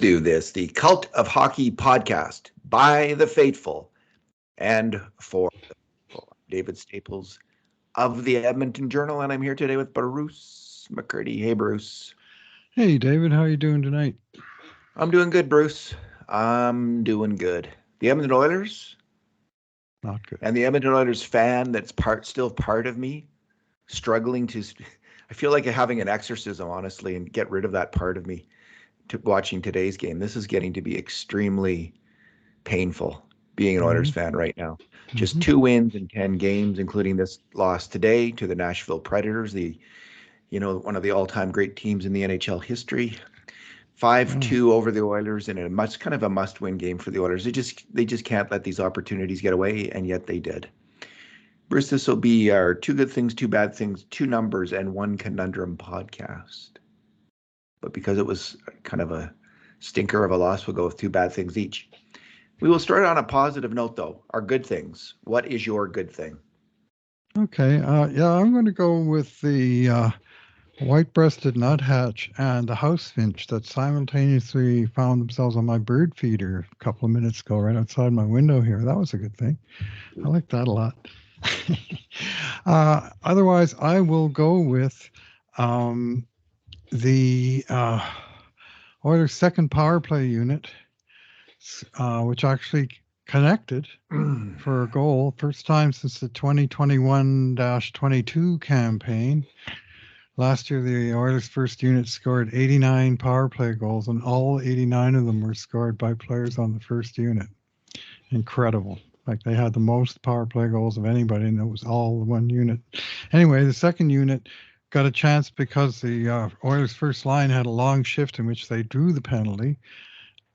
Do this, the Cult of Hockey podcast by the faithful and for the faithful. David Staples of the Edmonton Journal, and I'm here today with Bruce McCurdy. Hey, Bruce. Hey, David, how are you doing tonight? I'm doing good, Bruce. I'm doing good. The Edmonton Oilers Not good. and the Edmonton Oilers fan that's still part of me, struggling to. I feel like having an exorcism, honestly, and get rid of that part of me. To watching today's game, this is getting to be extremely painful being an Oilers fan right now. Just 2 wins in 10 games, including this loss today to the Nashville Predators, one of the all-time great teams in the NHL history. 5-2 over the Oilers in a must-win game for the Oilers. They just can't let these opportunities get away, and yet they did. Bruce, this will be our 2 good things, 2 bad things, 2 numbers, and 1 conundrum podcast. But because it was kind of a stinker of a loss, we'll go with 2 bad things each. We will start on a positive note, though. Our good things. What is your good thing? Okay. I'm going to go with the white-breasted nuthatch and the house finch that simultaneously found themselves on my bird feeder a couple of minutes ago right outside my window here. That was a good thing. I like that a lot. Otherwise, I will go with the Oilers' second power play unit, which actually connected for a goal. First time since the 2021-22 campaign. Last year, the Oilers' first unit scored 89 power play goals, and all 89 of them were scored by players on the first unit. Incredible. Like, they had the most power play goals of anybody, and it was all one unit. Anyway, the second unit got a chance because the Oilers' first line had a long shift in which they drew the penalty,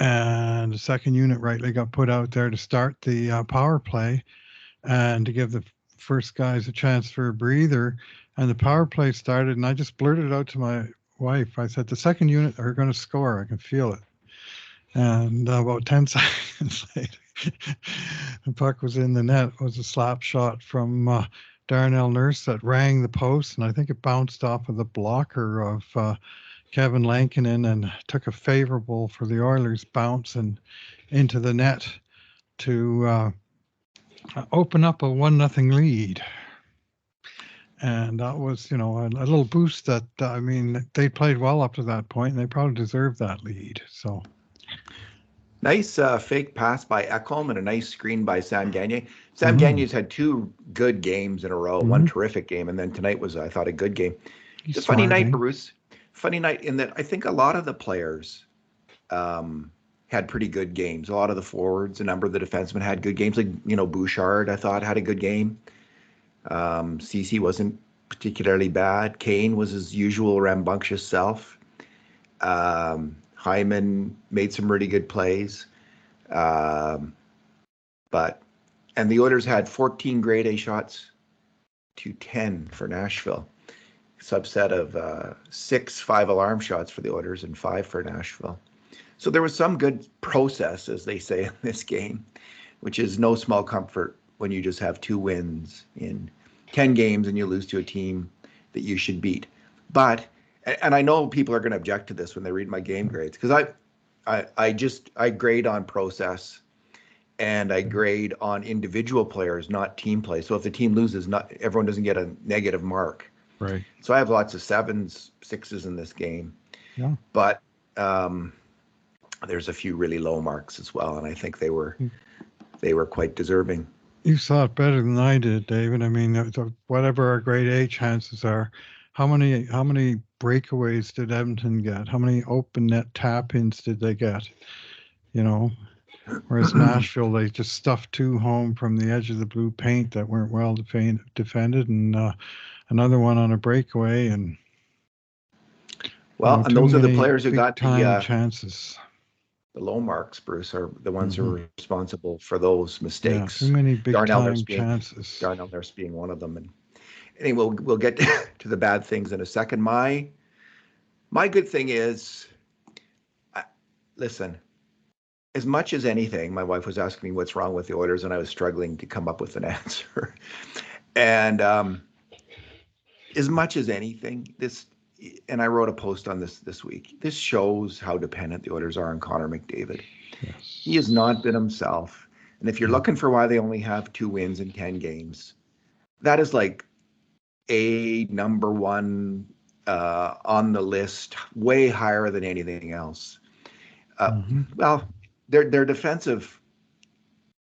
and the second unit rightly got put out there to start the power play and to give the first guys a chance for a breather. And the power play started, and I just blurted out to my wife. I said, the second unit are going to score. I can feel it. And about 10 seconds later, the puck was in the net. It was a slap shot from Darnell Nurse that rang the post, and I think it bounced off of the blocker of Kevin Lankinen and took a favorable for the Oilers bounce and into the net to open up a 1-0 lead. And that was, a little boost that, they played well up to that point, and they probably deserved that lead. So nice fake pass by Ekholm and a nice screen by Sam Gagner. Sam Gagner's had 2 good games in a row, one terrific game, and then tonight was, I thought, a good game. It's a funny night, Bruce. Funny night in that I think a lot of the players had pretty good games. A lot of the forwards, a number of the defensemen had good games. Like, Bouchard, I thought, had a good game. Ceci wasn't particularly bad. Kane was his usual rambunctious self. Hyman made some really good plays. And the Oilers had 14 grade A shots to 10 for Nashville. Subset of 6 5-alarm shots for the Oilers and 5 for Nashville. So there was some good process, as they say in this game, which is no small comfort when you just have 2 wins in 10 games and you lose to a team that you should beat. But, and I know people are going to object to this when they read my game grades, because I grade on process and I grade on individual players, not team play. So if the team loses, not everyone doesn't get a negative mark. Right. So I have lots of 7s, 6s in this game. Yeah. But there's a few really low marks as well, and I think they were quite deserving. You saw it better than I did, David. I mean, whatever our grade A chances are, how many breakaways did Edmonton get? How many open net tap-ins did they get? Whereas Nashville, they just stuffed 2 home from the edge of the blue paint that weren't well defended, and another one on a breakaway. And and those are the players who got the chances. The low marks, Bruce, are the ones who are responsible for those mistakes. Yeah, too many big-time chances. Darnell Nurse being one of them. And anyway, we'll get to the bad things in a second. My good thing is, listen, as much as anything, my wife was asking me what's wrong with the Oilers, and I was struggling to come up with an answer. And as much as anything, this and I wrote a post on this week. This shows how dependent the Oilers are on Connor McDavid. Yes. He has not been himself. And if you're Yeah. looking for why they only have 2 wins in 10 games, that is like a number one on the list, way higher than anything else. Well, their defensive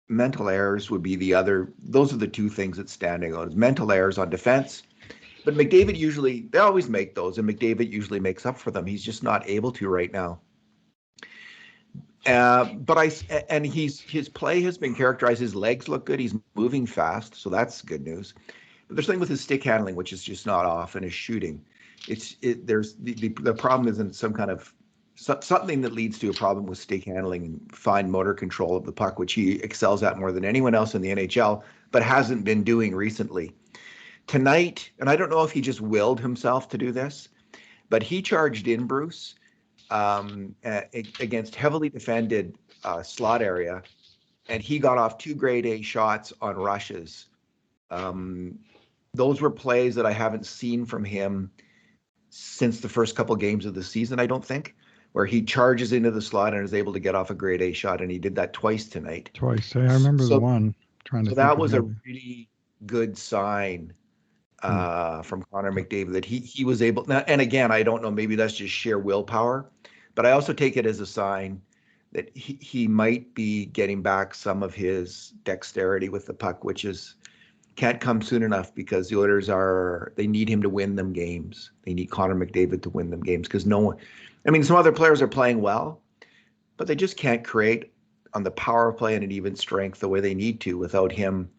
mental errors would be the other. Those are the 2 things that's standing out: is mental errors on defense. But McDavid they always make those, and McDavid usually makes up for them. He's just not able to right now. His play has been characterized. His legs look good. He's moving fast, so that's good news. But there's something with his stick handling, which is just not off, and his shooting. There's the problem isn't some kind of something that leads to a problem with stick handling and fine motor control of the puck, which he excels at more than anyone else in the NHL, but hasn't been doing recently. Tonight, and I don't know if he just willed himself to do this, but he charged in, Bruce, against heavily defended slot area, and he got off 2 grade A shots on rushes. Those were plays that I haven't seen from him since the first couple games of the season, I don't think, where he charges into the slot and is able to get off a grade A shot, and he did that twice tonight. Twice. I remember the one. So that was a really good sign from Connor McDavid that he was able. Now, and again, I don't know, maybe that's just sheer willpower, but I also take it as a sign that he might be getting back some of his dexterity with the puck, which can't come soon enough, because the Oilers they need him to win them games. They need Connor McDavid to win them games, because some other players are playing well, but they just can't create on the power play and an even strength the way they need to without him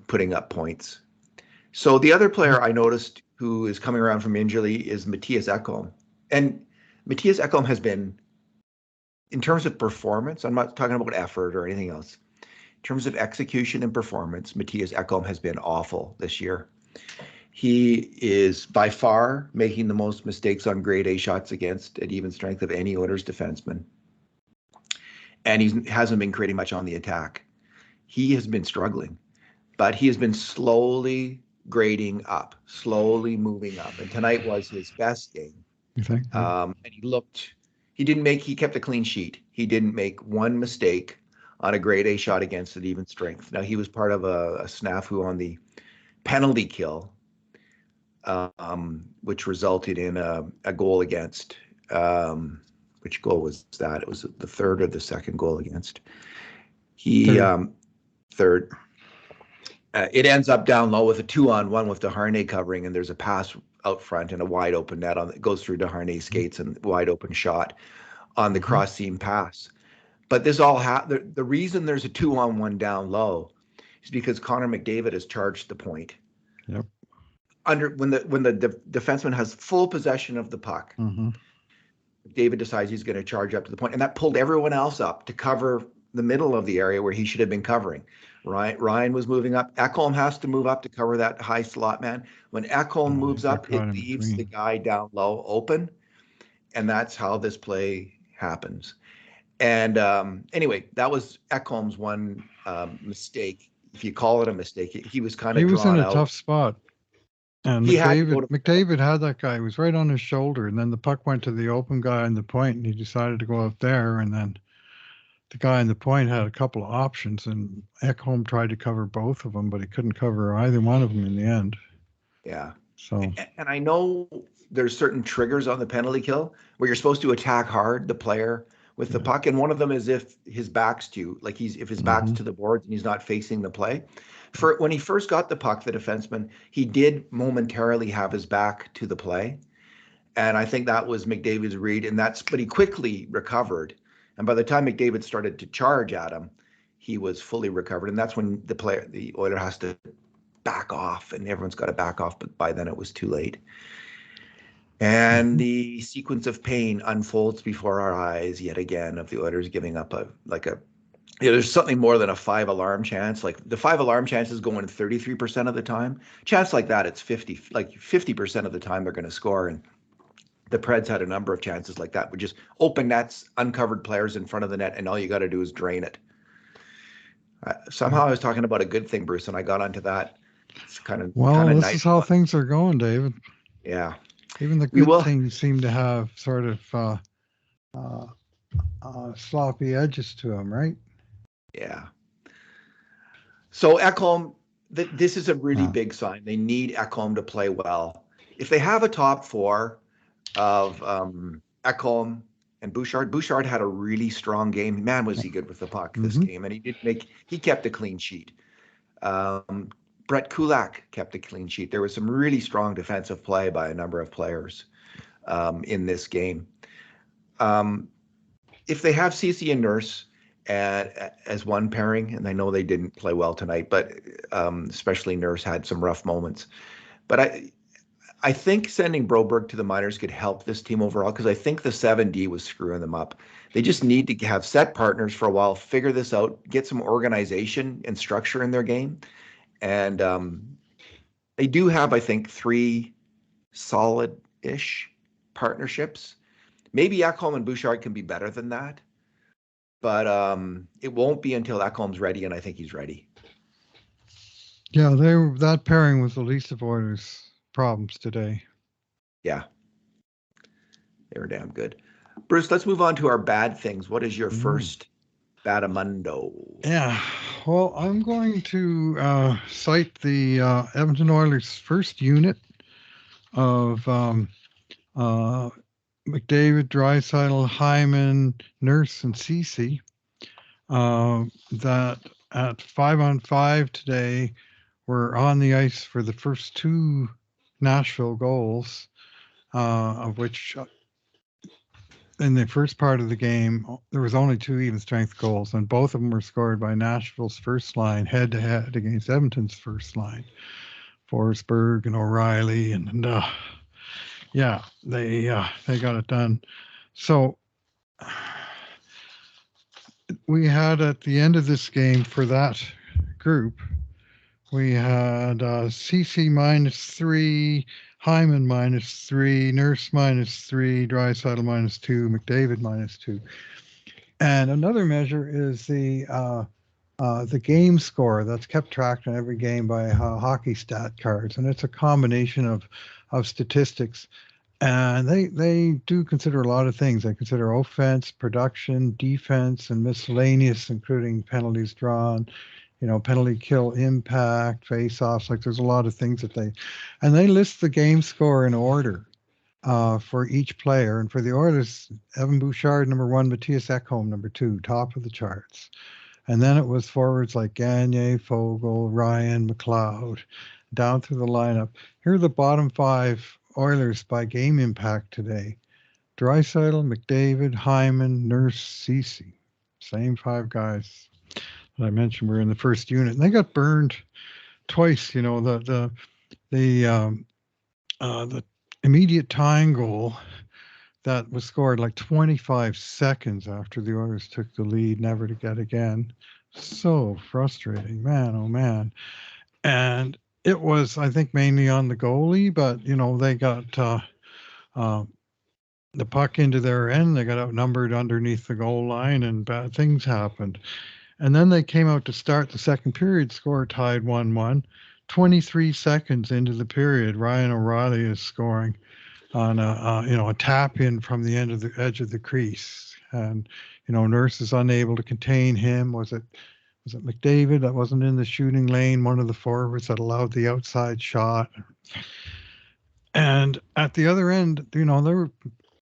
putting up points. So the other player I noticed who is coming around from injury is Mattias Ekholm. And Mattias Ekholm has been, in terms of performance, I'm not talking about effort or anything else. In terms of execution and performance, Mattias Ekholm has been awful this year. He is by far making the most mistakes on grade A shots against at even strength of any Oilers defenseman. And he hasn't been creating much on the attack. He has been struggling, but he has been slowly grading up, slowly moving up. And tonight was his best game. You think? And he kept a clean sheet. He didn't make one mistake on a grade A shot against an even strength. Now, he was part of a SNAFU on the penalty kill, which resulted in a goal against. Which goal was that? It was the third or the second goal against. Third. It ends up down low with a 2-on-1 with Desharnais covering, and there's a pass out front and a wide open net it goes through Desharnais' skates and wide open shot on the cross seam pass. But this all the reason there's a 2-on-1 down low is because Connor McDavid has charged the point. Yep. When the defenseman has full possession of the puck, David decides he's going to charge up to the point, and that pulled everyone else up to cover the middle of the area where he should have been covering. Ryan was moving up. Ekholm has to move up to cover that high slot man. When Ekholm moves up, it leaves the guy down low open, and that's how this play happens. And anyway, that was Ekholm's one mistake, if you call it a mistake. He was kind of he was in a out. tough spot. And McDavid had that guy. He was right on his shoulder, and then the puck went to the open guy on the point, and he decided to go out there, and then the guy on the point had a couple of options, and Ekholm tried to cover both of them, but he couldn't cover either one of them in the end. Yeah. So. And I know there's certain triggers on the penalty kill where you're supposed to attack hard the player with the puck, and one of them is if his back's to if his back's to the boards and he's not facing the play. When he first got the puck, the defenseman, he did momentarily have his back to the play, and I think that was McDavid's read, but he quickly recovered. And by the time McDavid started to charge at him, he was fully recovered. And that's when the Oiler has to back off, and everyone's got to back off. But by then it was too late. And the sequence of pain unfolds before our eyes yet again of the Oilers giving up there's something more than a 5-alarm chance. Like the 5-alarm chance is going 33% of the time. Chance like that, it's 50% of the time they're going to score. And the Preds had a number of chances like that, with just open nets, uncovered players in front of the net, and all you got to do is drain it. Somehow I was talking about a good thing, Bruce, and I got onto that. It's kind of this nice. is how things are going, David. Yeah. Even the We good will. things seem to have sort of sloppy edges to them, right? Yeah. So Ekholm, this is a really Yeah. big sign. They need Ekholm to play well. If they have a top four of Ekholm and Bouchard, Bouchard had a really strong game. Man, was he good with the puck this Mm-hmm. game, and he kept a clean sheet. Um, Brett Kulak kept a clean sheet. There was some really strong defensive play by a number of players in this game. Um, if they have Cece and Nurse as one pairing, and I know they didn't play well tonight, but especially Nurse had some rough moments. But I think sending Broberg to the minors could help this team overall because I think the 7D was screwing them up. They just need to have set partners for a while, figure this out, get some organization and structure in their game. And they do have, I think, 3 solid-ish partnerships. Maybe Ekholm and Bouchard can be better than that, but it won't be until Ekholm's ready, and I think he's ready. Yeah, that pairing was the least of Oilers' problems today. Yeah, they were damn good. Bruce, let's move on to our bad things. What is your first badamundo? Yeah, well, I'm going to cite the Edmonton Oilers' first unit of McDavid, Draisaitl, Hyman, Nurse, and Cece. That at 5-on-5 today were on the ice for the first 2 Nashville goals, of which in the first part of the game, there was only 2 even strength goals, and both of them were scored by Nashville's first line head to head against Edmonton's first line, Forsberg and O'Reilly, and yeah, they got it done. So we had at the end of this game for that group, we had CC -3, Hyman -3, Nurse -3, Draisaitl -2, McDavid -2. And another measure is the game score that's kept tracked in every game by hockey stat cards, and it's a combination of statistics. And they do consider a lot of things. They consider offense, production, defense, and miscellaneous, including penalties drawn, penalty kill impact, face-offs. Like there's a lot of things that they list the game score in order for each player. And for the Oilers, Evan Bouchard, number 1, Matthias Ekholm, number 2, top of the charts. And then it was forwards like Gagne, Fogle, Ryan, McLeod, down through the lineup. Here are the bottom 5 Oilers by game impact today. Draisaitl, McDavid, Hyman, Nurse, Cece. Same 5 guys that I mentioned were in the first unit. And they got burned twice. The immediate tying goal that was scored like 25 seconds after the Oilers took the lead, never to get again. So frustrating, man, oh man. And it was, I think, mainly on the goalie, but they got the puck into their end. They got outnumbered underneath the goal line, and bad things happened. And then they came out to start the second period, score tied 1-1. 23 seconds into the period, Ryan O'Reilly is scoring on a tap in from the edge of the crease, and Nurse is unable to contain him. Was it McDavid that wasn't in the shooting lane? One of the forwards that allowed the outside shot. And at the other end, they were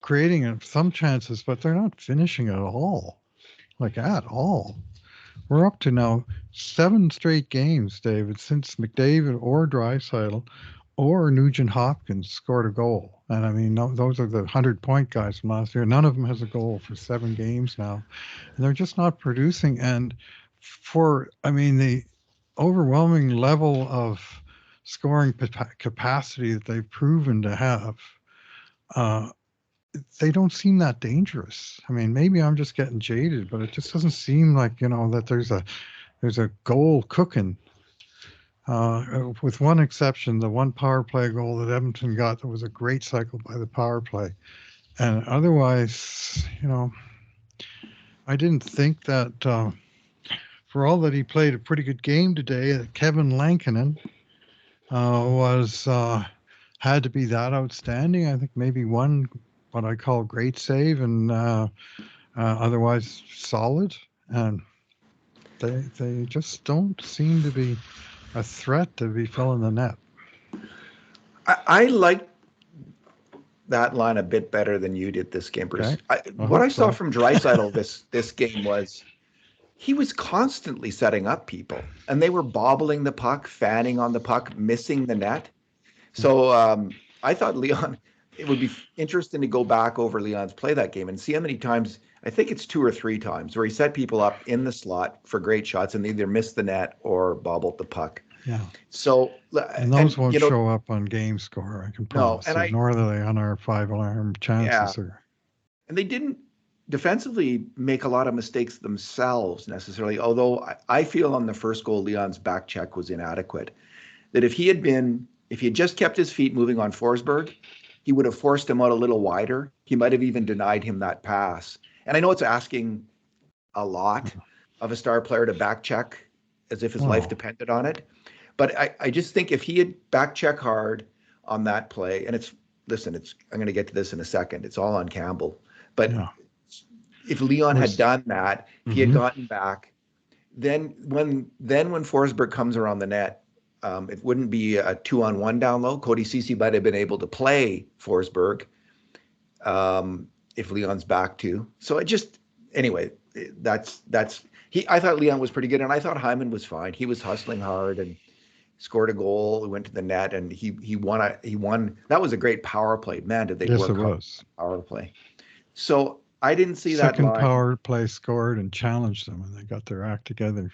creating some chances, but they're not finishing at all, like at all. We're up to now 7 straight games, David, since McDavid or Draisaitl or Nugent Hopkins scored a goal. And I mean, those are the 100-point guys from last year. None of them has a goal for 7 games now. And they're just not producing. And the overwhelming level of scoring capacity that they've proven to have, they don't seem that dangerous. I mean, maybe I'm just getting jaded, but it just doesn't seem like, that there's a goal cooking. With one exception, the one power play goal that Edmonton got, that was a great cycle by the power play. And otherwise, I didn't think that for all that he played a pretty good game today, Kevin Lankinen was had to be that outstanding. I think maybe one what I call great save and otherwise solid. And they just don't seem to be a threat to be filling the net. I like that line a bit better than you did this game, Bruce. Okay. What I saw from Draisaitl this game was he was constantly setting up people, and they were bobbling the puck, fanning on the puck, missing the net. So I thought Leon, it would be interesting to go back over Leon's play that game and see how many times, I think it's 2 or 3 times, where he set people up in the slot for great shots and they either missed the net or bobbled the puck. Yeah. So and those won't show up on game score, I can promise. No, and nor are they on our 5-alarm chances. Yeah. And they didn't defensively make a lot of mistakes themselves necessarily, although I feel on the first goal, Leon's back check was inadequate. That if he had just kept his feet moving on Forsberg, he would have forced him out a little wider. He might have even denied him that pass. And I know it's asking a lot of a star player to back check as if his life depended on it. But I just think if he had back check hard on that play, and I'm going to get to this in a second. It's all on Campbell. But if Leon had done that, he had gotten back, then when Forsberg comes around the net, it wouldn't be a 2-on-1 down low. Cody Ceci might have been able to play Forsberg if Leon's back too. So anyway, I thought Leon was pretty good, and I thought Hyman was fine. He was hustling hard and scored a goal. He went to the net, and he won. That was a great power play. Man, did they work hard power play. So I didn't see that line. Second power play scored and challenged them, and they got their act together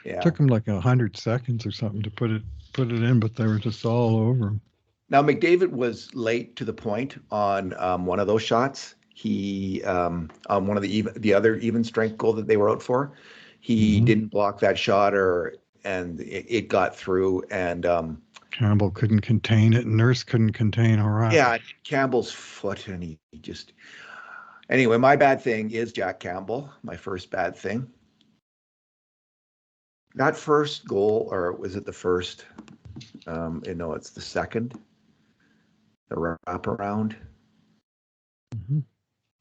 it took them like 100 seconds or something to put it in, but they were just all over him. Now McDavid was late to the point on one of those shots. He on one of the other even strength goal that they were out for, he didn't block that shot, and it got through, and Campbell couldn't contain it, and Nurse couldn't contain Horak. Yeah, Campbell's foot, and he just. Anyway, my bad thing is Jack Campbell. My first bad thing. That first goal, or was it the first? No, it's the second. The wraparound.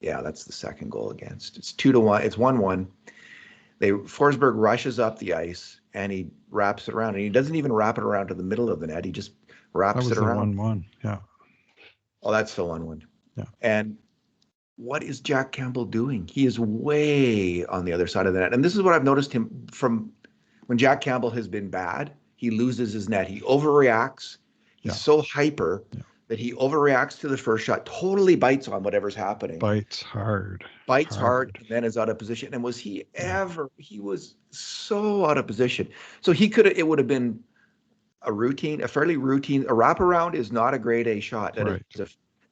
Yeah, that's the second goal against. It's 2-1. It's 1-1. Forsberg rushes up the ice and he wraps it around, and he doesn't even wrap it around to the middle of the net. He just wraps it around. That was the 1-1. Yeah. Oh, that's the 1-1. Yeah. And what is Jack Campbell doing? He is way on the other side of the net. And this is what I've noticed him from when Jack Campbell has been bad. He loses his net. He overreacts. He's so hyper that he overreacts to the first shot, totally bites on whatever's happening. Bites hard, and then is out of position. And was he ever, he was so out of position. So it would have been a fairly routine, a wraparound is not a grade A shot.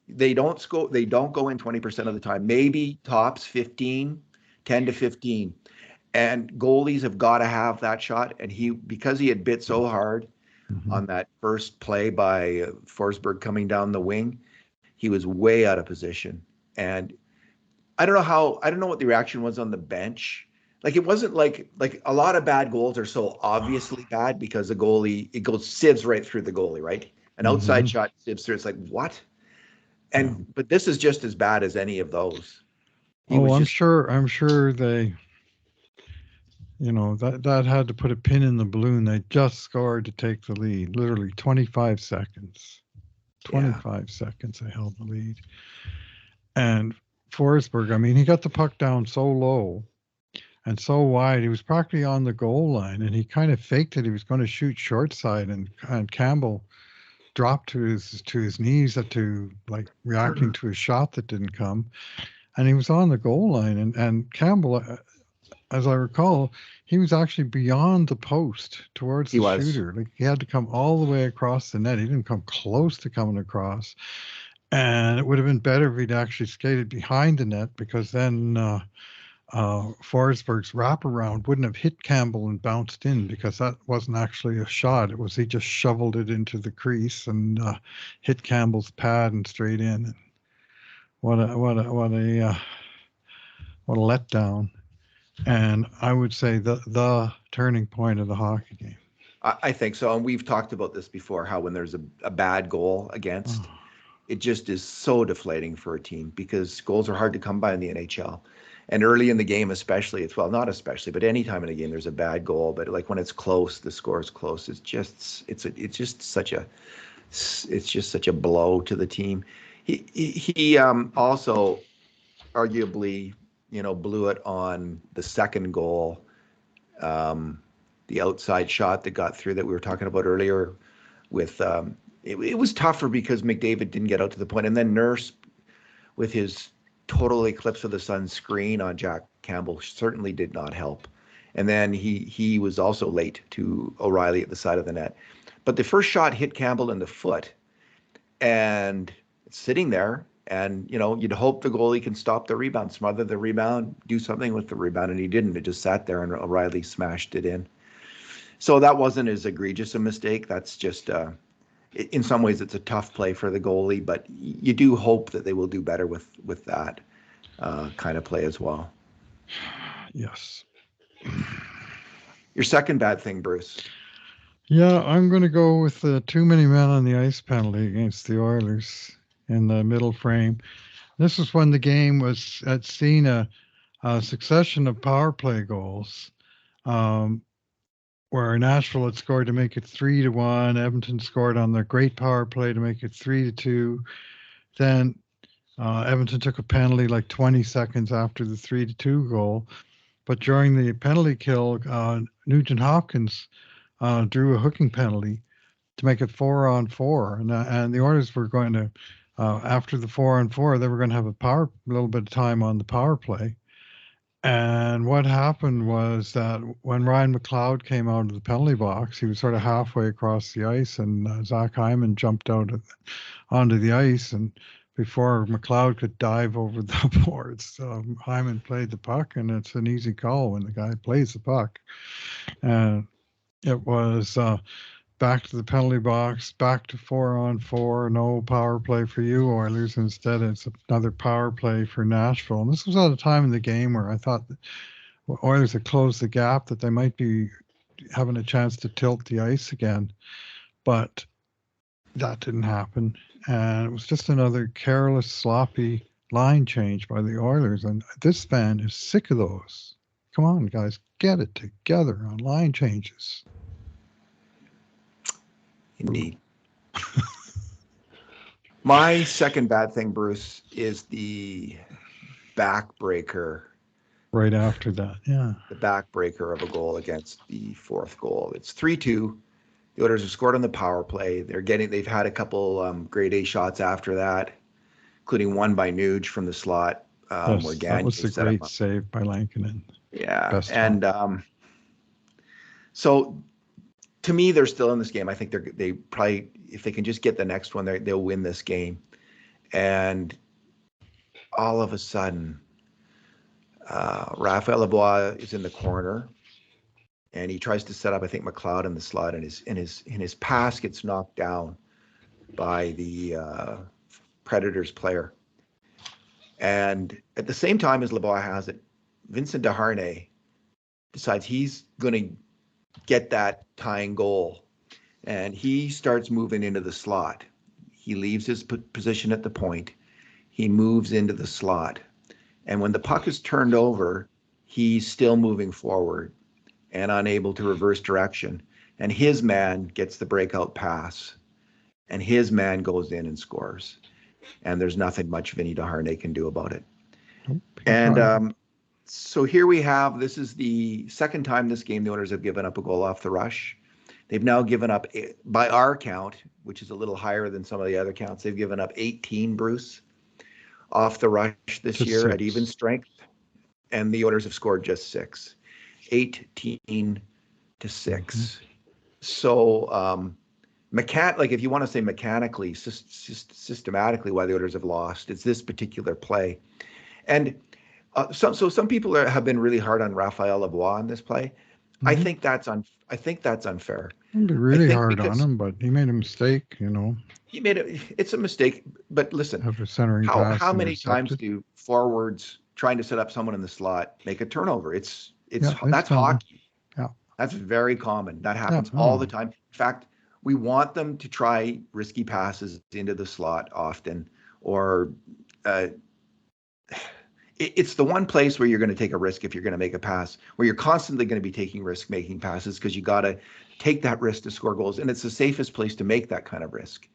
They don't go in 20% of the time, maybe tops 10 to 15. And goalies have got to have that shot. And because he had bit so hard on that first play by Forsberg coming down the wing, he was way out of position. And I don't know what the reaction was on the bench. Like, it wasn't like a lot of bad goals are so obviously bad because the goalie, it goes sieves right through the goalie, right? An outside shot sieves through. It's like, what? But this is just as bad as any of those. I'm sure they, that had to put a pin in the balloon. They just scored to take the lead, literally 25 seconds. 25 seconds they held the lead. And Forsberg, he got the puck down so low and so wide. He was practically on the goal line, and he kind of faked it. He was going to shoot short side, and Campbell dropped to his knees to reacting to a shot that didn't come, and he was on the goal line, and Campbell, as I recall, he was actually beyond the post towards the shooter. Like, he had to come all the way across the net. He didn't come close to coming across, and it would have been better if he'd actually skated behind the net, because then Forsberg's wraparound wouldn't have hit Campbell and bounced in, because that wasn't actually a shot. It was, he just shoveled it into the crease and hit Campbell's pad and straight in. What a letdown. And I would say the turning point of the hockey game. I think so. And we've talked about this before, how when there's a bad goal against, Oh, it just is so deflating for a team because goals are hard to come by in the NHL. And early in the game, especially, it's well, not especially, but any time in a game, there's a bad goal. But like when it's close, the score is close. It's just such a blow to the team. He also arguably, blew it on the second goal, the outside shot that got through that we were talking about earlier. With it was tougher because McDavid didn't get out to the point, and then Nurse with his total eclipse of the sun screen on Jack Campbell certainly did not help. And then he was also late to O'Reilly at the side of the net. But the first shot hit Campbell in the foot, and it's sitting there. And you'd hope the goalie can stop the rebound, smother the rebound, do something with the rebound, and he didn't. It just sat there, and O'Reilly smashed it in. So that wasn't as egregious a mistake. That's just, in some ways, it's a tough play for the goalie, but you do hope that they will do better with that kind of play as well. yes. Your second bad thing, Bruce. Yeah, I'm going to go with the too many men on the ice penalty against the Oilers in the middle frame. This was when the game had seen a succession of power play goals, where Nashville had scored to make it 3-1. Edmonton scored on their great power play to make it 3-2. Then Edmonton took a penalty like 20 seconds after the 3-2 goal. But during the penalty kill, Nugent Hopkins drew a hooking penalty to make it 4-on-4, and the Oilers were going to, after the 4-on-4, they were going to have a little bit of time on the power play. And what happened was that when Ryan McLeod came out of the penalty box, he was sort of halfway across the ice, and Zach Hyman jumped out onto the ice, and before McLeod could dive over the boards, Hyman played the puck, and it's an easy call when the guy plays the puck. And it was back to the penalty box, back to 4-on-4, no power play for you, Oilers. Instead, it's another power play for Nashville. And this was at a time in the game where I thought the Oilers had closed the gap, that they might be having a chance to tilt the ice again. But that didn't happen. And it was just another careless, sloppy line change by the Oilers. And this fan is sick of those. Come on, guys, get it together on line changes. Indeed. My second bad thing, Bruce, is the backbreaker. Right after that, yeah. The backbreaker of a goal against the fourth goal. It's 3-2. The Oilers have scored on the power play. They've had a couple grade A shots after that, including one by Nuge from the slot. Yes, that was a great save by Lankinen. Yeah, and so to me, they're still in this game. I think they probably, if they can just get the next one, they'll win this game. And all of a sudden, Raphael Lebois is in the corner, and he tries to set up, I think, McLeod in the slot, and his pass gets knocked down by the Predators player. And at the same time as Lebois has it, Vincent Desharnais decides he's going to get that tying goal, and he starts moving into the slot. He leaves his position at the point. He moves into the slot. And when the puck is turned over, he's still moving forward and unable to reverse direction. And his man gets the breakout pass, and his man goes in and scores. And there's nothing much Vinny Desharnais can do about it. And so here we have, this is the second time this game the Oilers have given up a goal off the rush. They've now given up, by our count, which is a little higher than some of the other counts, they've given up 18, Bruce, off the rush this year at even strength. And the Oilers have scored just 6. 18-6. Mm-hmm. So, like if you want to say mechanically, systematically why the Oilers have lost, it's this particular play. And so some people have been really hard on Raphael Lebois on this play. Mm-hmm. I think that's unfair. I'd be really hard on him, but he made a mistake, It's a mistake, but listen, how many times do forwards trying to set up someone in the slot make a turnover? That's hockey. Yeah, That's very common. That Yeah. happens all the Oh. time. In fact, we want them to try risky passes into the slot often, or uh, it's the one place where you're going to take a risk if you're going to make a pass, where you're constantly going to be taking risk making passes because you got to take that risk to score goals. And it's the safest place to make that kind of risk.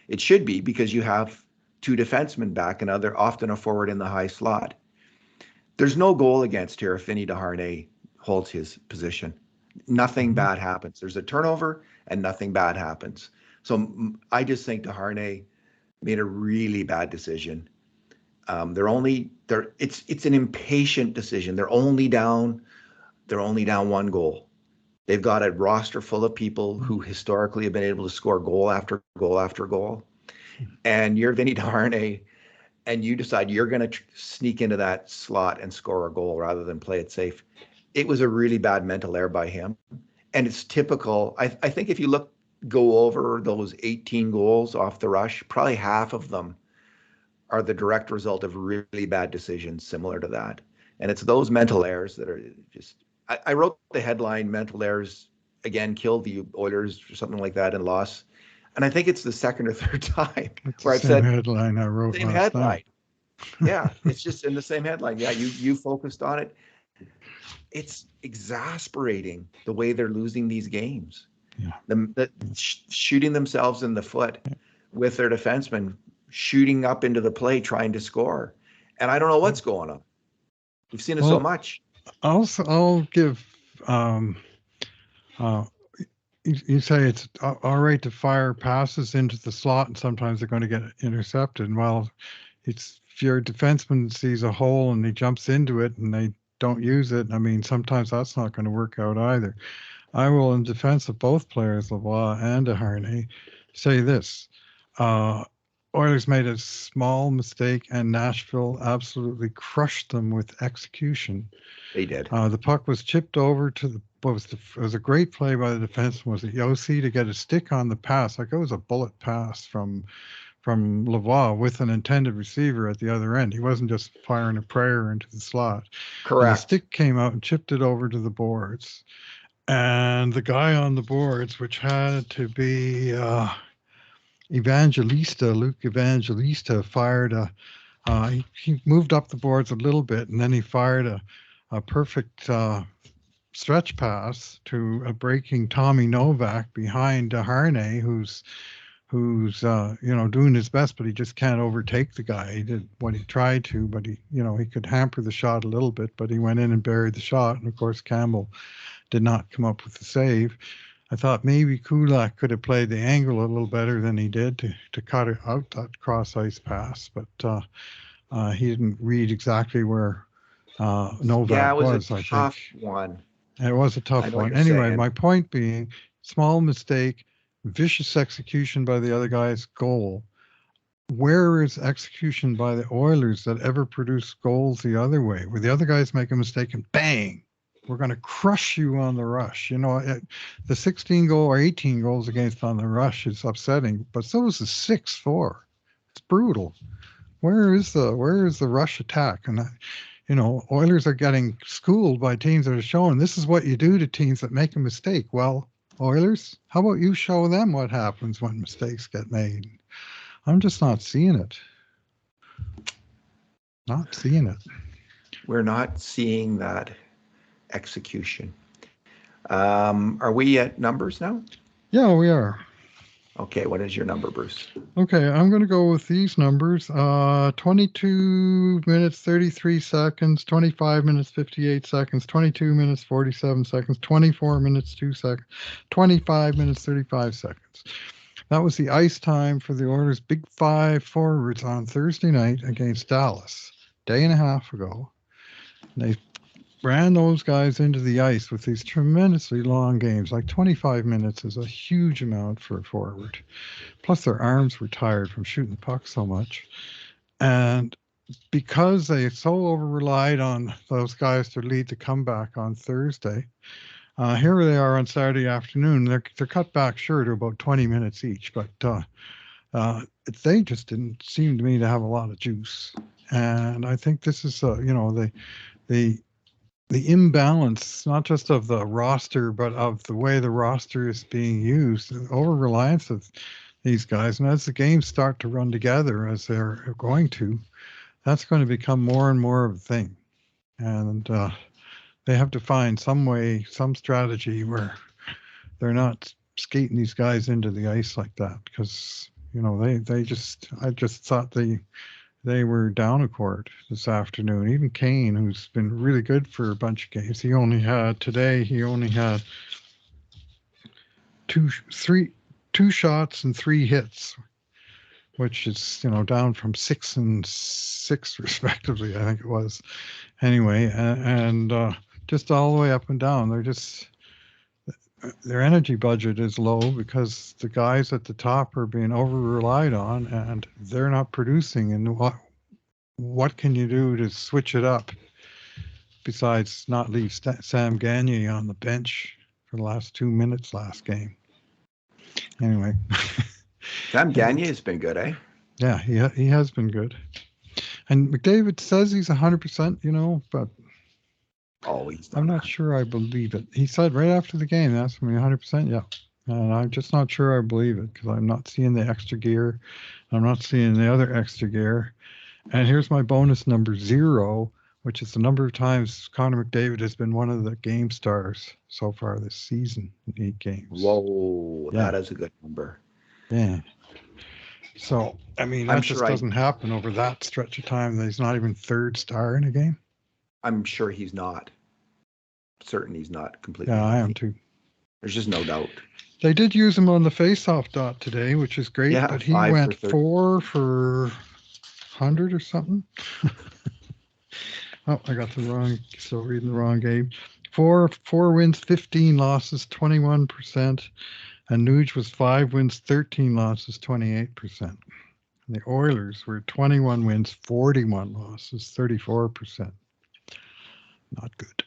It should be because you have two defensemen back and often a forward in the high slot. There's no goal against here if Vinny Desharnais holds his position. Nothing Mhm. bad happens. There's a turnover and nothing bad happens. So I just think Desharnais made a really bad decision. It's an impatient decision. They're only down one goal. They've got a roster full of people who historically have been able to score goal after goal after goal. And you're Vinny Desharnais, and you decide you're going to sneak into that slot and score a goal rather than play it safe. It was a really bad mental error by him. And it's typical. I think if you go over those 18 goals off the rush, probably half of them are the direct result of really bad decisions similar to that. And it's those mental errors that are just, I wrote the headline, mental errors again killed the Oilers or something like that and lost. And I think it's the second or third time That's the where I've same said, headline I wrote same last night. headline. Yeah, it's just in the same headline. Yeah, you focused on it. It's exasperating the way they're losing these games. Yeah. Shooting themselves in the foot with their defensemen shooting up into the play trying to score. And I don't know what's going on. We've seen it so Well, much. I'll give. Um, uh, you say it's all right to fire passes into the slot, and sometimes they're going to get intercepted. Well, it's if your defenseman sees a hole and he jumps into it and they don't use it. I mean, sometimes that's not going to work out either. I will, in defense of both players, Lavoie and Desharnais, say this. Uh, Oilers made a small mistake, and Nashville absolutely crushed them with execution. They did. The puck was chipped over to the. It was a great play by the defenseman. Was it Yossi to get a stick on the pass? Like it was a bullet pass from Lavoie with an intended receiver at the other end. He wasn't just firing a prayer into the slot. And the Correct. stick came out and chipped it over to the boards. And the guy on the boards, which had to be Luke Evangelista, fired he moved up the boards a little bit, and then he fired a perfect stretch pass to a breaking Tommy Novak behind Desharnais, who's doing his best, but he just can't overtake the guy. He did what he tried to, but he could hamper the shot a little bit, but he went in and buried the shot, and of course Campbell did not come up with the save. I thought maybe Kulak could have played the angle a little better than he did to cut it out that cross ice pass, but he didn't read exactly where Yeah, it Novak was a was, I think. tough one. It was a I tough know what one. you're Anyway, saying. my point being, small mistake, vicious execution by the other guy's goal. Where is execution by the Oilers that ever produced goals the other way, where the other guys make a mistake and bang, we're going to crush you on the rush? The 16 goal or 18 goals against on the rush is upsetting, but so is the 6-4. It's brutal. Where is the rush attack? And Oilers are getting schooled by teams that are showing this is what you do to teams that make a mistake. Well, Oilers, how about you show them what happens when mistakes get made? I'm just not seeing it. Not seeing it. We're not seeing that execution. Are we at numbers now? Yeah, we are. Okay, what is your number, Bruce? Okay, I'm going to go with these numbers. 22 minutes, 33 seconds, 25 minutes, 58 seconds, 22 minutes, 47 seconds, 24 minutes, 2 seconds, 25 minutes, 35 seconds. That was the ice time for the Oilers' Big Five forwards on Thursday night against Dallas, day and a half ago. They ran those guys into the ice with these tremendously long games. Like 25 minutes is a huge amount for a forward. Plus, their arms were tired from shooting the puck so much. And because they so over-relied on those guys to lead the comeback on Thursday, here they are on Saturday afternoon. They're cut back, sure, to about 20 minutes each, but they just didn't seem to me to have a lot of juice. And I think this is, they the imbalance, not just of the roster, but of the way the roster is being used, over reliance of these guys. And as the games start to run together, as they're going to, that's going to become more and more of a thing. And they have to find some way, some strategy where they're not skating these guys into the ice like that, because I just thought they were down a court this afternoon. Even Kane, who's been really good for a bunch of games, he only had two shots and 3 hits, which is down from 6 and 6 respectively, I think it was. Anyway, and just all the way up and down, their energy budget is low because the guys at the top are being over relied on, and they're not producing. And what can you do to switch it up besides not leave Sam Gagner on the bench for the last 2 minutes last game? Anyway, Sam Gagner has been good, eh? Yeah, he has been good. And McDavid says he's 100%, but always. I'm not sure I believe it. He said right after the game, that's me 100%. Yeah. And I'm just not sure I believe it, because I'm not seeing the extra gear. I'm not seeing the other extra gear. And here's my bonus number 0, which is the number of times Connor McDavid has been one of the game stars so far this season in 8 games. Whoa, yeah. That is a good number. Yeah. So, I mean, that just doesn't happen over that stretch of time that he's not even third star in a game. I'm sure he's not. Certain he's not completely. Yeah, healthy. I am too. There's just no doubt. They did use him on the face-off dot today, which is great. Yeah, but he went 4 for 100 or something. Oh, I got still reading the wrong game. 4 wins, 15 losses, 21%. And Nuge was 5 wins, 13 losses, 28%. And the Oilers were 21 wins, 41 losses, 34%. Not good.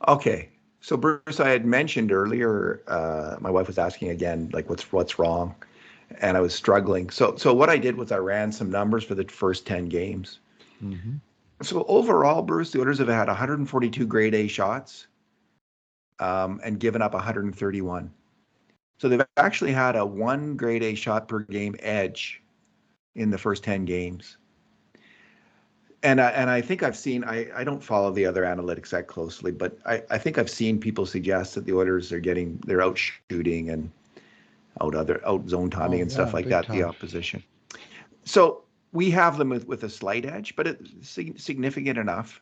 Okay. So Bruce, I had mentioned earlier, my wife was asking again, like what's wrong? And I was struggling. So what I did was I ran some numbers for the first 10 games. Mm-hmm. So overall, Bruce, the Oilers have had 142 grade A shots and given up 131. So they've actually had a 1 grade A shot per game edge in the first 10 games. And I think I've seen, I don't follow the other analytics that closely, but I think I've seen people suggest that the Oilers they're out shooting and out zone timing and stuff like that, the opposition. So we have them with a slight edge, but it's significant enough.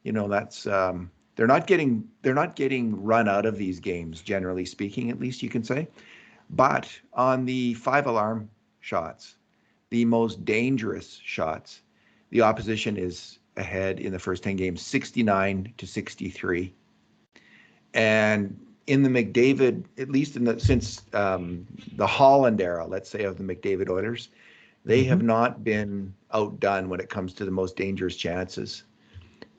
That's they're not getting run out of these games, generally speaking, at least you can say. But on the 5-alarm shots, the most dangerous shots, the opposition is ahead in the first 10 games, 69-63. And in the McDavid, at least since the Holland era, let's say, of the McDavid Oilers, they have not been outdone when it comes to the most dangerous chances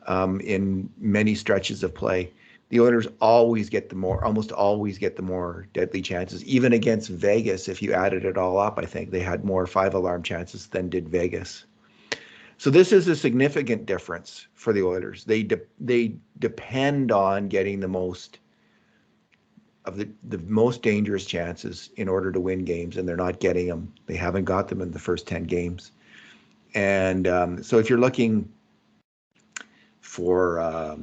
in many stretches of play. The Oilers almost always get the more deadly chances, even against Vegas. If you added it all up, I think they had more 5-alarm chances than did Vegas. So this is a significant difference for the Oilers. They depend on getting the most of the most dangerous chances in order to win games, and they're not getting them. They haven't got them in the first 10 games. And so if you're looking for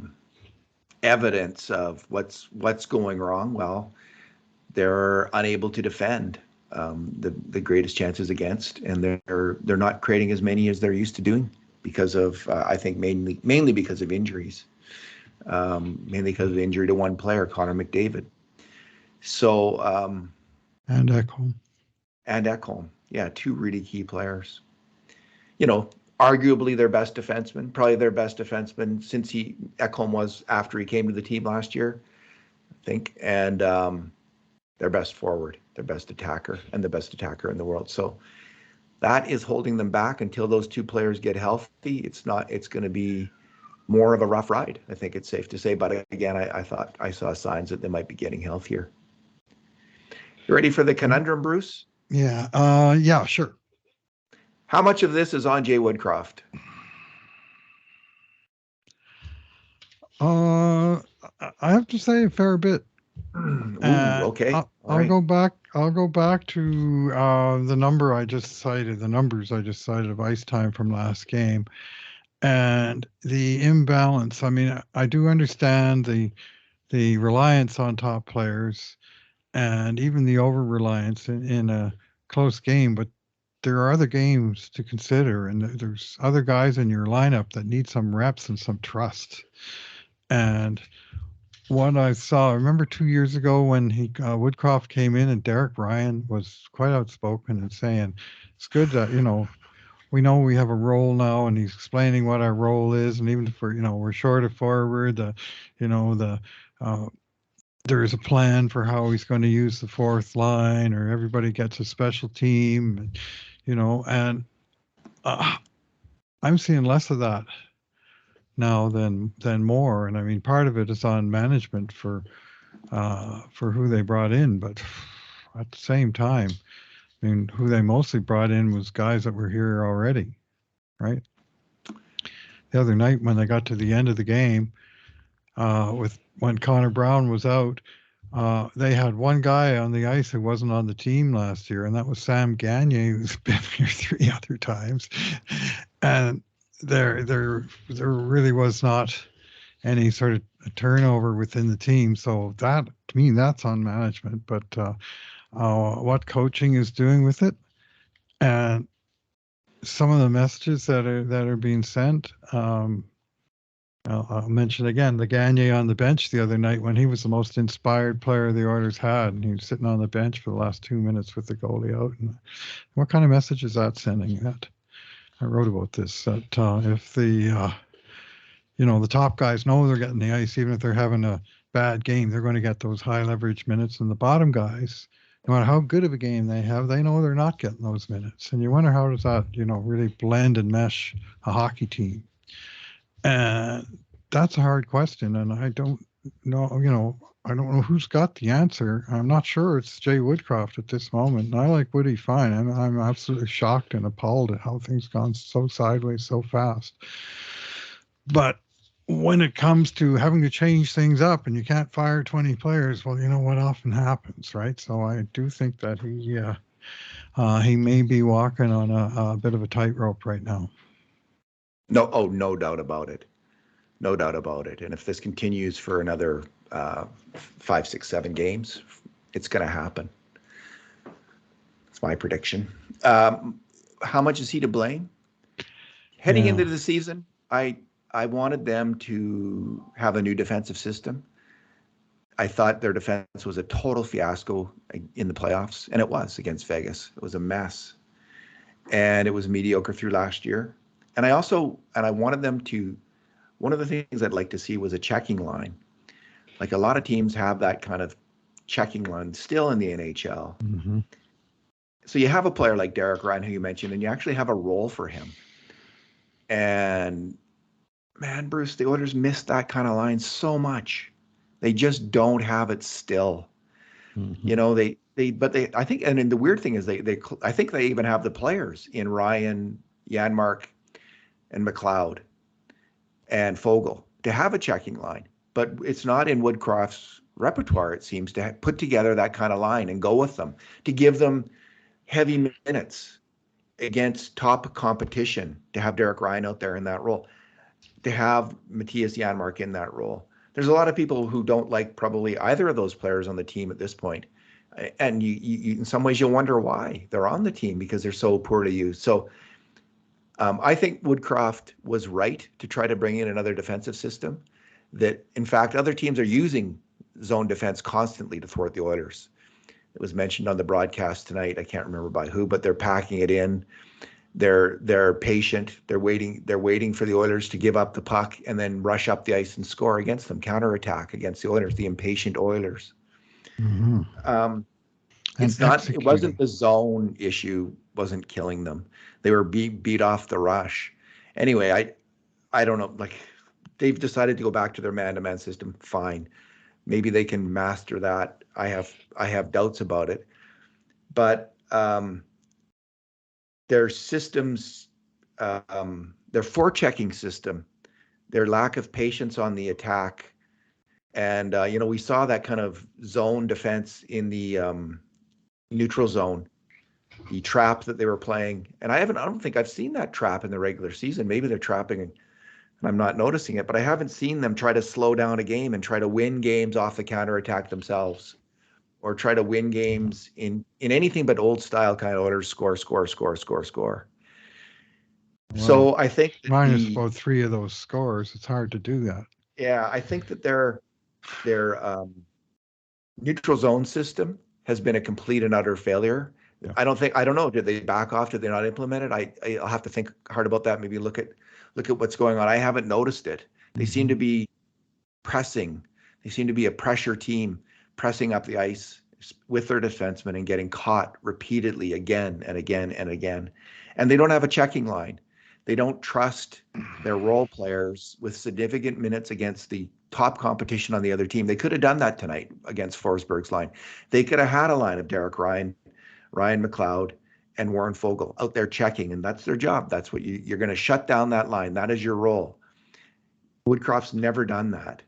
evidence of what's going wrong, well, they're unable to defend the greatest chances against, and they're not creating as many as they're used to doing because of I think mainly because of injuries, mainly because of injury to one player, Connor McDavid. So and Ekholm, yeah, 2 really key players. Arguably their best defenseman, probably their best defenseman since Ekholm was after he came to the team last year, I think, and their best forward, their best attacker, and the best attacker in the world. So that is holding them back until those 2 players get healthy. It's going to be more of a rough ride, I think it's safe to say. But again, I thought I saw signs that they might be getting healthier. You ready for the conundrum, Bruce? Yeah. Yeah, sure. How much of this is on Jay Woodcroft? I have to say a fair bit. Ooh, okay. All I'll right. go back. I'll go back to the number I just cited. The numbers I just cited of ice time from last game, and the imbalance. I mean, I do understand the reliance on top players, and even the over reliance in a close game. But there are other games to consider, and there's other guys in your lineup that need some reps and some trust. And what I saw, I remember 2 years ago when Woodcroft came in and Derek Ryan was quite outspoken and saying, it's good that, we know we have a role now, and he's explaining what our role is. And even if we're short of forward, uh, there is a plan for how he's going to use the fourth line, or everybody gets a special team, and uh, I'm seeing less of that now than more. And I mean, part of it is on management for who they brought in, but at the same time, I mean, who they mostly brought in was guys that were here already, right? The other night when they got to the end of the game, with when Connor Brown was out, they had one guy on the ice who wasn't on the team last year, and that was Sam Gagner, who's been here 3 other times. And there really was not any sort of turnover within the team. So that, to me, that's on management. But what coaching is doing with it, and some of the messages that are being sent. I'll mention again the Gagne on the bench the other night when he was the most inspired player the Oilers had, and he was sitting on the bench for the last 2 minutes with the goalie out. And what kind of message is that sending? That I wrote about this. That if the top guys know they're getting the ice, even if they're having a bad game, they're going to get those high leverage minutes, and the bottom guys, no matter how good of a game they have, they know they're not getting those minutes. And you wonder, how does that really blend and mesh a hockey team? And that's a hard question, and I don't know. I don't know who's got the answer. I'm not sure it's Jay Woodcroft at this moment. And I like Woody fine. I'm absolutely shocked and appalled at how things gone so sideways so fast. But when it comes to having to change things up and you can't fire 20 players, well, you know what often happens, right? So I do think that he may be walking on a bit of a tightrope right now. No doubt about it. No doubt about it. And if this continues for another 5, 6, 7 games, it's going to happen. It's my prediction. How much is he to blame? Heading into the season, I wanted them to have a new defensive system. I thought their defense was a total fiasco in the playoffs, and it was against Vegas. It was a mess, and it was mediocre through last year. And I wanted them to. One of the things I'd like to see was a checking line. Like a lot of teams have that kind of checking line still in the NHL. Mm-hmm. So you have a player like Derek Ryan, who you mentioned, and you actually have a role for him. And man, Bruce, the Oilers missed that kind of line so much. They just don't have it still. Mm-hmm. I think, and the weird thing is I think they even have the players in Ryan, Janmark, and McLeod and Fogle to have a checking line, but it's not in Woodcroft's repertoire. It seems to put together that kind of line and go with them, to give them heavy minutes against top competition, to have Derek Ryan out there in that role, to have Matthias Janmark in that role. There's a lot of people who don't like probably either of those players on the team at this point. And you in some ways you'll wonder why they're on the team, because they're so poorly used. So I think Woodcroft was right to try to bring in another defensive system. That, in fact, other teams are using zone defense constantly to thwart the Oilers. It was mentioned on the broadcast tonight. I can't remember by who, but they're packing it in. They're patient. They're waiting for the Oilers to give up the puck and then rush up the ice and score against them, counterattack against the Oilers, the impatient Oilers. Mm-hmm. It wasn't the zone issue wasn't killing them. They were beat off the rush. Anyway, I don't know. Like, they've decided to go back to their man-to-man system. Fine, maybe they can master that. I have doubts about it, but their systems, their forechecking system their lack of patience on the attack. And, we saw that kind of zone defense in the neutral zone, the trap that they were playing. And I don't think I've seen that trap in the regular season. Maybe they're trapping and I'm not noticing it, but I haven't seen them try to slow down a game and try to win games off the counterattack themselves, or try to win games in anything but old style kind of orders, score. Well, So I think that minus about 3 of those scores, it's hard to do that. yeah, I think that their neutral zone system has been a complete and utter failure. Yeah. I don't know. Did they back off? Did they not implement it? I'll have to think hard about that. Maybe look at what's going on. I haven't noticed it. They seem to be pressing. They seem to be a pressure team, pressing up the ice with their defensemen and getting caught repeatedly again and again and again. And they don't have a checking line. They don't trust their role players with significant minutes against the top competition on the other team. They could have done that tonight against Forsberg's line. They could have had a line of Derek Ryan, Ryan McLeod, and Warren Foegele out there checking, and that's their job. That's what you're going to shut down that line. That is your role. Woodcroft's never done that.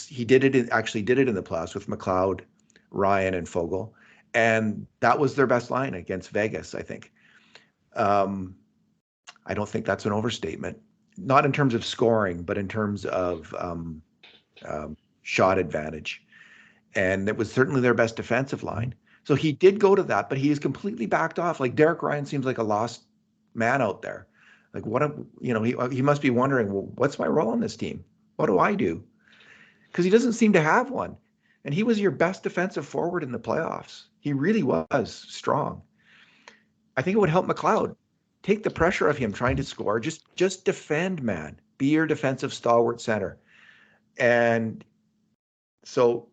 He did it in the playoffs with McLeod, Ryan, and Foegele, and that was their best line against Vegas, I think. I don't think that's an overstatement. Not in terms of scoring, but in terms of shot advantage. And it was certainly their best defensive line. So he did go to that, but he is completely backed off. Like Derek Ryan seems like a lost man out there. Like he must be wondering, well, what's my role on this team? What do I do? Because he doesn't seem to have one. And he was your best defensive forward in the playoffs. He really was strong. I think it would help McLeod. Take the pressure of him trying to score. Just defend, man. Be your defensive stalwart center. And so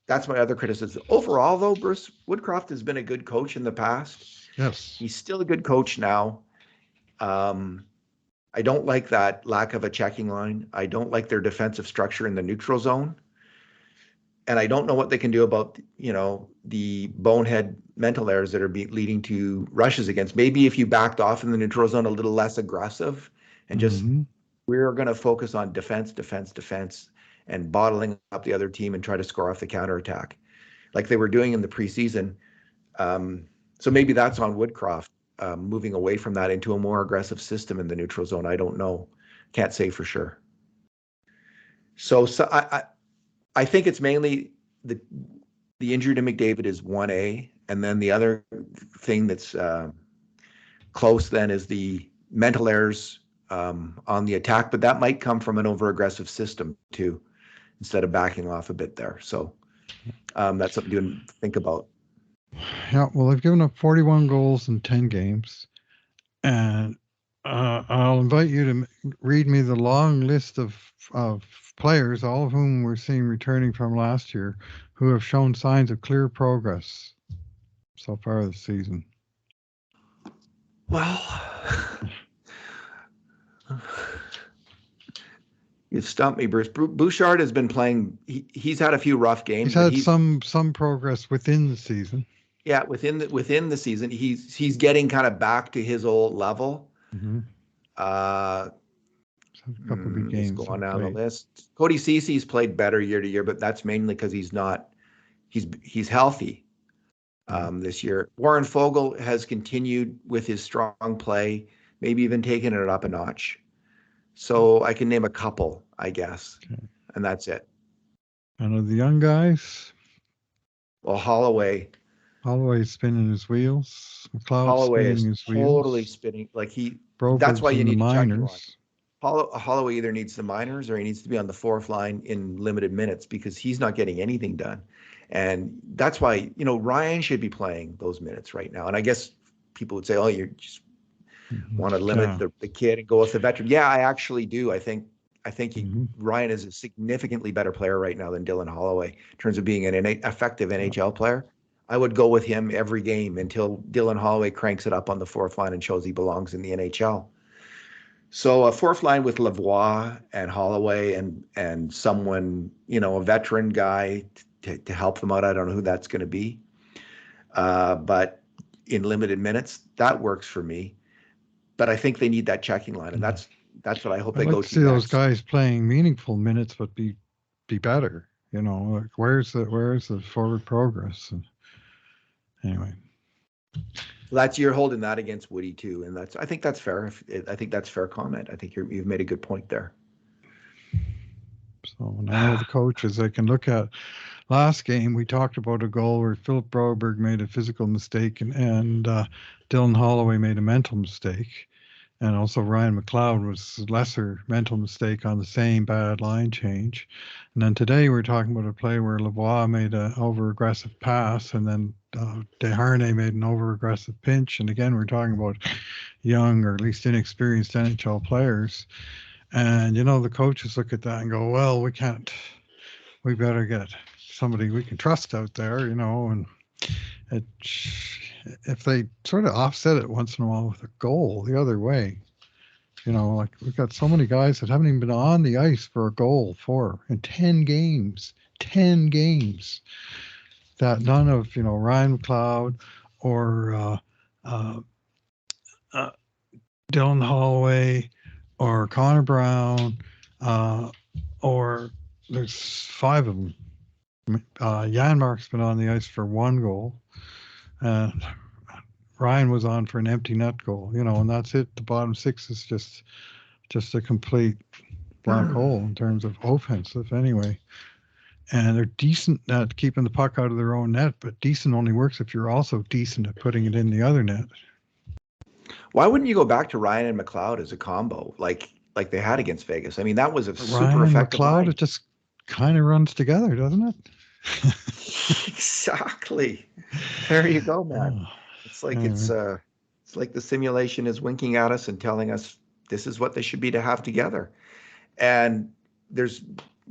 that's my other criticism. Overall, though, Bruce Woodcroft has been a good coach in the past. Yes. He's still a good coach now. I don't like that lack of a checking line. I don't like their defensive structure in the neutral zone. And I don't know what they can do about, the bonehead mental errors that are leading to rushes against. Maybe if you backed off in the neutral zone a little less aggressive and just we're going to focus on defense, and bottling up the other team and try to score off the counterattack like they were doing in the preseason. So maybe that's on Woodcroft, moving away from that into a more aggressive system in the neutral zone. I don't know. Can't say for sure. So I think it's mainly the injury to McDavid is 1A. And then the other thing that's close then is the mental errors on the attack, but that might come from an over-aggressive system too, instead of backing off a bit there. So that's something to think about. Yeah, well, they've given up 41 goals in 10 games. And I'll invite you to read me the long list of players, all of whom we're seeing returning from last year, who have shown signs of clear progress so far this season. Well, you stumped me, Bruce. Bouchard has been playing. He's had a few rough games. He's had some progress within the season. Yeah, within the season, he's getting kind of back to his old level. Mm-hmm. A couple of big games. Go on down the list. Cody Cece's played better year to year, but that's mainly because he's healthy this year. Warren Foegele has continued with his strong play, maybe even taken it up a notch. So I can name a couple, I guess, and that's it. And of the young guys, well, Holloway's spinning his wheels. McLeod Holloway spinning is his wheels. Totally spinning. Like Broberg's that's why you need the to check minors. Holloway either needs the minors or he needs to be on the fourth line in limited minutes because he's not getting anything done. And that's why, Ryan should be playing those minutes right now. And I guess people would say, oh, you just want to limit the kid and go with the veteran. Yeah, I actually do. I think Ryan is a significantly better player right now than Dylan Holloway in terms of being an effective NHL player. I would go with him every game until Dylan Holloway cranks it up on the fourth line and shows he belongs in the NHL. So a fourth line with Lavoie and Holloway and someone, a veteran guy to help them out. I don't know who that's going to be. But in limited minutes, that works for me. But I think they need that checking line. And That's what I hope I'd they like go to to see those next. guys playing meaningful minutes, but be better. You know, like where's the forward progress? And anyway, So that's, you're holding that against Woody too, and I think that's fair. I think that's fair comment. I think you've made a good point there. so now the coaches, they can look at last game. We talked about a goal where Philip Broberg made a physical mistake, and Dylan Holloway made a mental mistake. And also Ryan McLeod was a lesser mental mistake on the same bad line change. And then today we're talking about a play where Lavoie made an over-aggressive pass, and then Desharnais made an over-aggressive pinch. And again, we're talking about young or at least inexperienced NHL players. And, you know, the coaches look at that and go, well, we better get somebody we can trust out there, you know, and if they sort of offset it once in a while with a goal the other way, you know, like we've got so many guys that haven't even been on the ice for a goal in 10 games, that none of, you know, Ryan McLeod or Dylan Holloway or Connor Brown, or there's 5 of them. Janmark's been on the ice for 1 goal. Ryan was on for an empty net goal, you know, and that's it. The bottom 6 is just a complete black hole in terms of offensive anyway. And they're decent at keeping the puck out of their own net, but decent only works if you're also decent at putting it in the other net. Why wouldn't you go back to Ryan and McLeod as a combo like they had against Vegas? I mean, that was a super effective McLeod, line. it just kind of runs together, doesn't it? Exactly. There you go, man. Oh, It's like anyway. it's like the simulation is winking at us and telling us this is what they should be to have together. And there's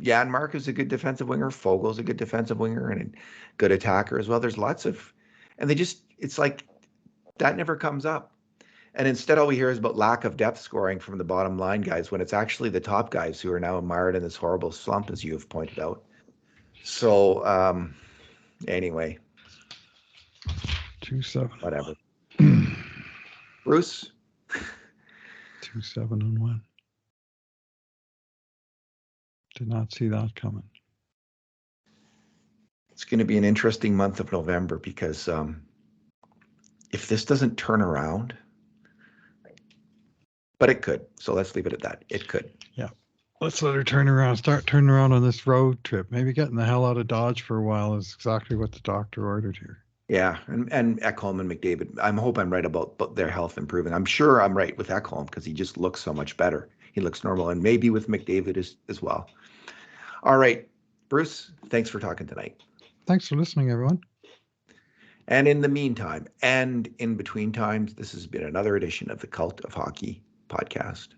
Janmark is a good defensive winger, Fogel's a good defensive winger and a good attacker as well. There's lots of, and it's like that never comes up. And instead, all we hear is about lack of depth scoring from the bottom line guys, when it's actually the top guys who are now mired in this horrible slump, as you have pointed out. So, anyway, 2-7. whatever. Bruce? 2-7-1. Did not see that coming. It's going to be an interesting month of November because if this doesn't turn around, but it could. So let's leave it at that. It could. Yeah. Let's let her start turning around on this road trip. Maybe getting the hell out of Dodge for a while is exactly what the doctor ordered here. Yeah, and Ekholm and McDavid, I hope I'm right about their health improving. I'm sure I'm right with Ekholm because he just looks so much better. He looks normal, and maybe with McDavid as well. All right, Bruce, thanks for talking tonight. Thanks for listening, everyone. And in the meantime, and in between times, this has been another edition of the Cult of Hockey podcast.